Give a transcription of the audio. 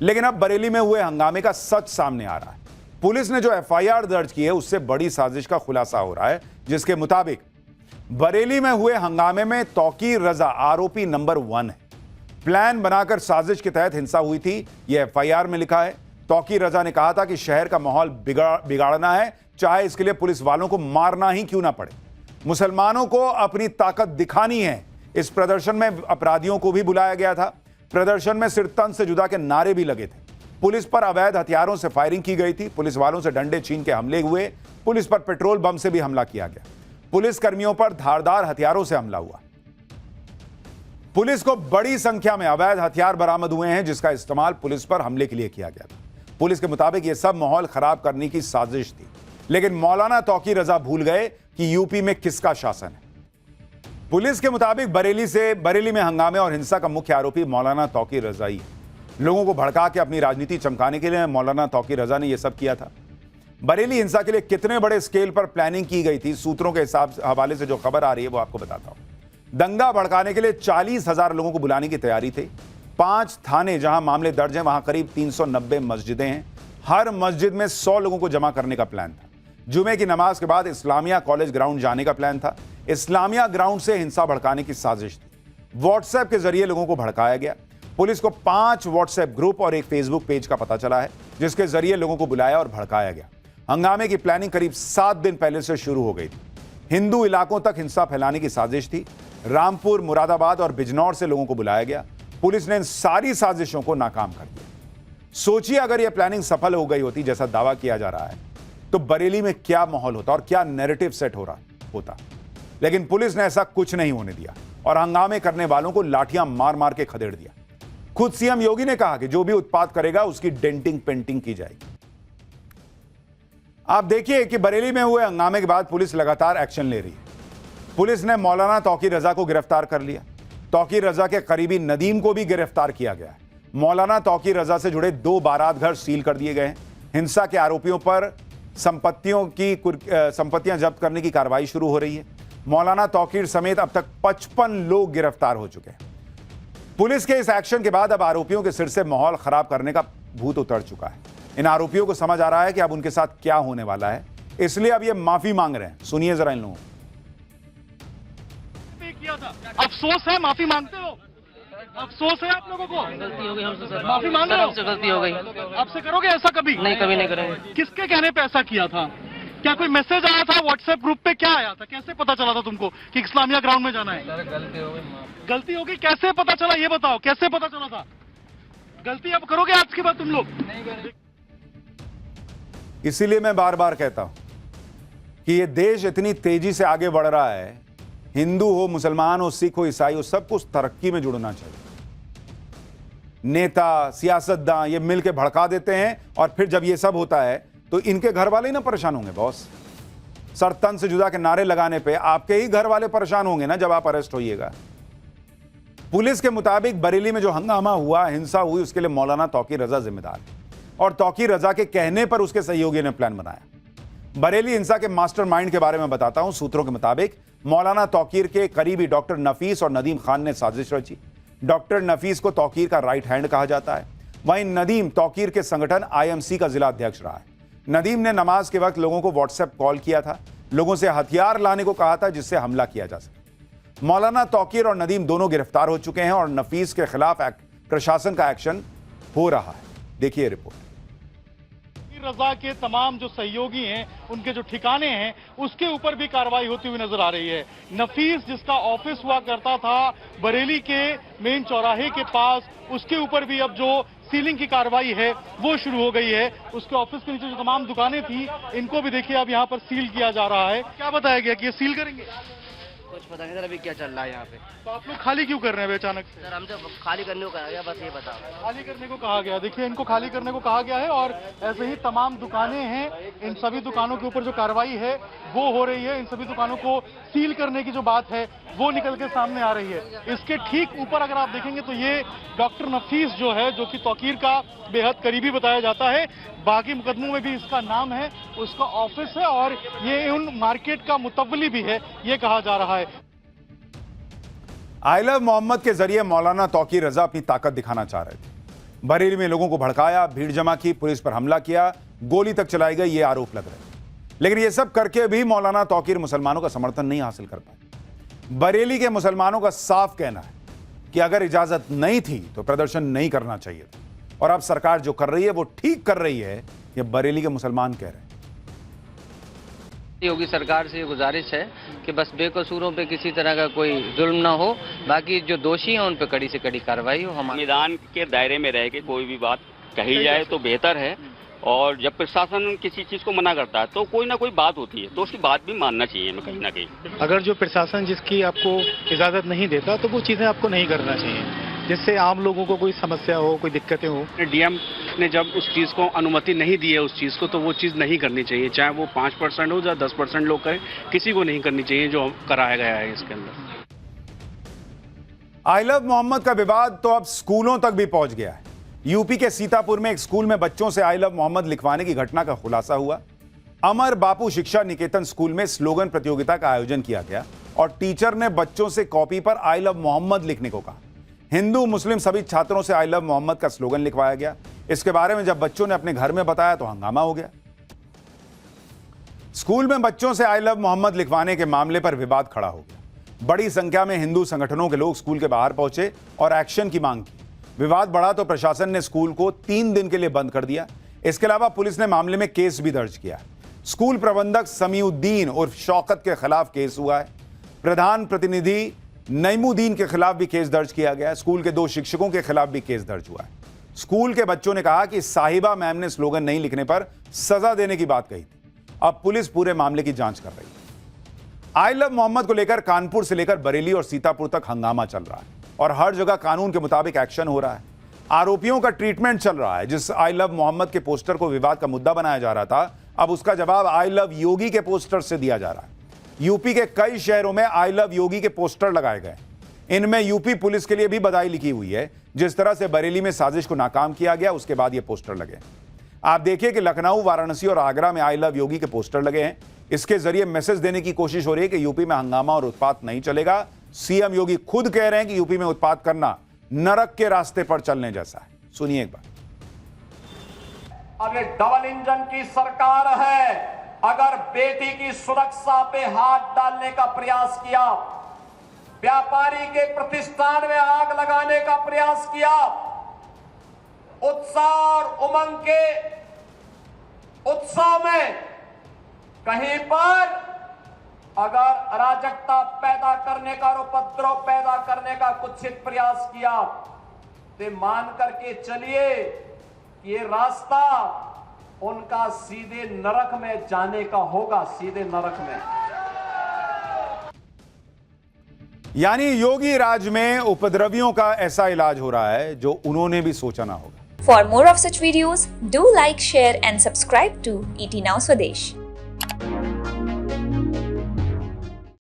लेकिन अब बरेली में हुए हंगामे का सच सामने आ रहा है। पुलिस ने जो एफआईआर दर्ज की है उससे बड़ी साजिश का खुलासा हो रहा है, जिसके मुताबिक बरेली में हुए हंगामे में तौकीर रजा आरोपी नंबर 1 है। प्लान बनाकर साजिश के तहत हिंसा हुई थी, यह एफआईआर में लिखा है। तौकीर रजा ने कहा था कि शहर का माहौल बिगाड़ना है, चाहे इसके लिए पुलिस वालों को मारना ही क्यों ना पड़े। मुसलमानों को अपनी ताकत दिखानी है। इस प्रदर्शन में अपराधियों को भी बुलाया गया था। प्रदर्शन में सिर तन से जुदा के नारे भी लगे थे। पुलिस पर अवैध हथियारों से फायरिंग की गई थी। पुलिस वालों से डंडे छीन के हमले हुए। पुलिस पर पेट्रोल बम से भी हमला किया गया। पुलिस कर्मियों पर धारदार हथियारों से हमला हुआ। पुलिस को बड़ी संख्या में अवैध हथियार बरामद हुए हैं, जिसका इस्तेमाल पुलिस पर हमले के लिए किया गया था। पुलिस के मुताबिक यह सब माहौल खराब करने की साजिश थी, लेकिन मौलाना तौकीर रजा भूल गए कि यूपी में किसका शासन है। पुलिस के मुताबिक बरेली में हंगामे और हिंसा का मुख्य आरोपी मौलाना तौकीर रजा ही है। लोगों को भड़का के अपनी राजनीति चमकाने के लिए मौलाना तौकीर रजा ने यह सब किया था। बरेली हिंसा के लिए कितने बड़े स्केल पर प्लानिंग की गई थी, सूत्रों के हवाले से जो खबर आ रही है वो आपको बताता हूं। दंगा भड़काने के लिए 40,000 लोगों को बुलाने की तैयारी थी। 5 थाने जहां मामले दर्ज हैं, वहां करीब 390 मस्जिदें हैं। हर मस्जिद में 100 लोगों को जमा करने का प्लान था। जुमे की नमाज के बाद इस्लामिया कॉलेज ग्राउंड जाने का प्लान था। इस्लामिया ग्राउंड से हिंसा भड़काने की साजिश थी। व्हाट्सएप के जरिए लोगों को भड़काया गया। पुलिस को 5 व्हाट्सएप ग्रुप और एक फेसबुक पेज का पता चला है, जिसके जरिए लोगों को बुलाया और भड़काया गया। हंगामे की प्लानिंग करीब 7 दिन पहले से शुरू हो गई थी। हिंदू इलाकों तक हिंसा फैलाने की साजिश थी। रामपुर, मुरादाबाद और बिजनौर से लोगों को बुलाया गया। पुलिस ने इन सारी साजिशों को नाकाम कर दिया। सोचिए, अगर यह प्लानिंग सफल हो गई होती जैसा दावा किया जा रहा है, तो बरेली में क्या माहौल होता और क्या नैरेटिव सेट हो रहा होता। लेकिन पुलिस ने ऐसा कुछ नहीं होने दिया और हंगामे करने वालों को लाठियां मार मार के खदेड़ दिया। खुद सीएम योगी ने कहा कि जो भी उत्पात करेगा उसकी डेंटिंग पेंटिंग की जाएगी। आप देखिए कि बरेली में हुए हंगामे के बाद पुलिस लगातार एक्शन ले रही है। पुलिस ने मौलाना तौकीर रजा को गिरफ्तार कर लिया। तौकीर रजा के करीबी नदीम को भी गिरफ्तार किया गया है। मौलाना तौकीर रजा से जुड़े 2 बारात घर सील कर दिए गए हैं। हिंसा के आरोपियों पर संपत्तियां जब्त करने की कार्रवाई शुरू हो रही है। मौलाना तौकीर समेत अब तक 55 लोग गिरफ्तार हो चुके हैं। पुलिस के इस एक्शन के बाद अब आरोपियों के सिर से माहौल खराब करने का भूत उतर चुका है। इन आरोपियों को समझ आ रहा है कि अब उनके साथ क्या होने वाला है, इसलिए अब ये माफी मांग रहे हैं। सुनिए जरा इन लोगों को। अफसोस है, माफी मांगते हो? अफसोस है आप लोगों को? गलती हो गई हमसे सर, माफी मांग रहे हो? हमसे गलती हो गई। आपसे करोगे ऐसा कभी? नहीं, कभी नहीं करेंगे। किसके कहने पे ऐसा किया था? क्या कोई मैसेज आया था व्हाट्सएप ग्रुप पे? क्या आया था? कैसे पता चला था तुमको कि इस्लामिया ग्राउंड में जाना है? गलती हो गई। गलती हो गई, कैसे पता चला ये बताओ, कैसे पता चला था? गलती अब करोगे आज के बाद तुम लोग? इसीलिए मैं बार बार कहता हूं कि ये देश इतनी तेजी से आगे बढ़ रहा है, हिंदू हो, मुसलमान हो, सिख हो, ईसाई हो, सबको उस तरक्की में जुड़ना चाहिए। नेता, सियासतदान ये मिलकर भड़का देते हैं और फिर जब ये सब होता है तो इनके घर वाले ही ना परेशान होंगे। बॉस, सर तन से जुदा के नारे लगाने पे आपके ही घर वाले परेशान होंगे ना जब आप अरेस्ट होइएगा। पुलिस के मुताबिक बरेली में जो हंगामा हुआ, हिंसा हुई, उसके लिए मौलाना तौकीर रजा जिम्मेदार है और तौकीर रजा के कहने पर उसके सहयोगी ने प्लान बनाया। बरेली हिंसा के मास्टरमाइंड के बारे में बताता हूं। सूत्रों के मुताबिक मौलाना तौकीर के करीबी डॉक्टर नफीस और नदीम खान ने साजिश रची। डॉक्टर नफीस को तौकीर का राइट हैंड कहा जाता है। वहीं नदीम तौकीर के संगठन आईएमसी का जिला अध्यक्ष रहा है। नदीम ने नमाज के वक्त लोगों को व्हाट्सएप कॉल किया था, लोगों से हथियार लाने को कहा था जिससे हमला किया जा सके। मौलाना तौकीर और नदीम दोनों गिरफ्तार हो चुके हैं और नफीस के खिलाफ प्रशासन का एक्शन हो रहा है। देखिए रिपोर्ट। रजा के तमाम जो सहयोगी हैं, उनके जो ठिकाने हैं, उसके ऊपर भी कार्रवाई होती हुई नजर आ रही है। नफीस जिसका ऑफिस हुआ करता था बरेली के मेन चौराहे के पास, उसके ऊपर भी अब जो सीलिंग की कार्रवाई है वो शुरू हो गई है। उसके ऑफिस के नीचे जो तमाम दुकानें थी, इनको भी देखिए अब यहाँ पर सील किया जा रहा है। क्या बताया गया कि ये सील करेंगे? कुछ पता नहीं सर अभी क्या चल रहा है यहाँ पे। तो आप लोग खाली क्यों कर रहे हैं अचानक से? सर हमसे खाली करने को कहा गया, बस ये बताओ। खाली करने को कहा गया। देखिए इनको खाली करने को कहा गया है और ऐसे ही तमाम दुकानें हैं, इन सभी दुकानों के ऊपर जो कार्रवाई है वो हो रही है। इन सभी दुकानों को सील करने की जो बात है वो निकल के सामने आ रही है। इसके ठीक ऊपर अगर आप देखेंगे तो ये डॉक्टर नफीस जो है, जो कि तौकीर का बेहद करीबी बताया जाता है, बाकी मुकदमों में भी इसका नाम है, उसका ऑफिस है और ये उन मार्केट का मुतव्वली भी है, ये कहा जा रहा है। आई लव मोहम्मद के जरिए मौलाना तौकीर रजा अपनी ताकत दिखाना चाह रहे थे। बरेली में लोगों को भड़काया, भीड़ जमा की, पुलिस पर हमला किया, गोली तक चलाई गई, ये आरोप लग रहे हैं। लेकिन ये सब करके भी मौलाना तौकीर मुसलमानों का समर्थन नहीं हासिल कर पाए। बरेली के मुसलमानों का साफ कहना है कि अगर इजाजत नहीं थी तो प्रदर्शन नहीं करना चाहिए था, और अब सरकार जो कर रही है वो ठीक कर रही है, ये बरेली के मुसलमान कह रहे हैं। योगी सरकार से ये गुजारिश है कि बस बेकसूरों पे किसी तरह का कोई जुल्म ना हो, बाकी जो दोषी हैं उन पे कड़ी से कड़ी कार्रवाई हो। हमारे संविधान के दायरे में रह के कोई भी बात कही जाए तो बेहतर है, और जब प्रशासन किसी चीज को मना करता है तो कोई ना कोई बात होती है, तो उसकी बात भी मानना चाहिए हमें कहीं ना कहीं। अगर जो प्रशासन जिसकी आपको इजाजत नहीं देता तो वो चीजें आपको नहीं करना चाहिए, जिससे आम लोगों को कोई समस्या हो, कोई दिक्कतें हो। डीएम ने जब उस चीज को अनुमति नहीं दी है उस चीज को, तो वो चीज नहीं करनी चाहिए, चाहे वो 5% हो या 10% लोग करें, किसी को नहीं करनी चाहिए जो कराया गया है इसके अंदर। आई लव मोहम्मद का विवाद तो अब स्कूलों तक भी पहुंच गया है। यूपी के सीतापुर में एक स्कूल में बच्चों से आई लव मोहम्मद लिखवाने की घटना का खुलासा हुआ। अमर बापू शिक्षा निकेतन स्कूल में स्लोगन प्रतियोगिता का आयोजन किया गया और टीचर ने बच्चों से कॉपी पर आई लव मोहम्मद लिखने को कहा। हिंदू मुस्लिम सभी छात्रों से आई लव मोहम्मद का स्लोगन लिखवाया गया। इसके बारे में जब बच्चों ने अपने घर में बताया तो हंगामा हो गया। स्कूल में बच्चों से आई लव मोहम्मद लिखवाने के मामले पर विवाद खड़ा हो गया। बड़ी संख्या में हिंदू संगठनों के लोग स्कूल के बाहर पहुंचे और एक्शन की मांग की। विवाद बढ़ा तो प्रशासन ने स्कूल को 3 दिन के लिए बंद कर दिया। इसके अलावा पुलिस ने मामले में केस भी दर्ज किया। स्कूल प्रबंधक समीउद्दीन उर्फ शौकत के खिलाफ केस हुआ है। प्रधान प्रतिनिधि नईमुद्दीन के खिलाफ भी केस दर्ज किया गया है। स्कूल के 2 शिक्षकों के खिलाफ भी केस दर्ज हुआ है। स्कूल के बच्चों ने कहा कि साहिबा मैम ने स्लोगन नहीं लिखने पर सजा देने की बात कही थी। अब पुलिस पूरे मामले की जांच कर रही है। आई लव मोहम्मद को लेकर कानपुर से लेकर बरेली और सीतापुर तक हंगामा चल रहा है और हर जगह कानून के मुताबिक एक्शन हो रहा है। आरोपियों का ट्रीटमेंट चल रहा है। जिस आई लव मोहम्मद के पोस्टर को विवाद का मुद्दा बनाया जा रहा था, अब उसका जवाब आई लव योगी के पोस्टर से दिया जा रहा है। यूपी के कई शहरों में आई लव योगी के पोस्टर लगाए गए। इनमें यूपी पुलिस के लिए भी बधाई लिखी हुई है। जिस तरह से बरेली में साजिश को नाकाम किया गया, उसके बाद ये पोस्टर लगे। आप देखिए कि लखनऊ, वाराणसी और आगरा में आई लव योगी के पोस्टर लगे हैं। इसके जरिए मैसेज देने की कोशिश हो रही है कि यूपी में हंगामा और उत्पात नहीं चलेगा। सीएम योगी खुद कह रहे हैं कि यूपी में उत्पात करना नरक के रास्ते पर चलने जैसा है। सुनिए एक बार। अब ये डबल इंजन की सरकार है। अगर बेटी की सुरक्षा पे हाथ डालने का प्रयास किया, व्यापारी के प्रतिष्ठान में आग लगाने का प्रयास किया, उत्साह और उमंग के उत्साह में कहीं पर अगर अराजकता पैदा करने का और उपद्रव पैदा करने का कुत्सित प्रयास किया, तो मान करके चलिए कि ये रास्ता उनका सीधे नरक में जाने का होगा, सीधे नरक में। यानी योगी राज में उपद्रवियों का ऐसा इलाज हो रहा है जो उन्होंने भी सोचा ना होगा। For more of such videos, do like, share and subscribe to ET Now Swadesh.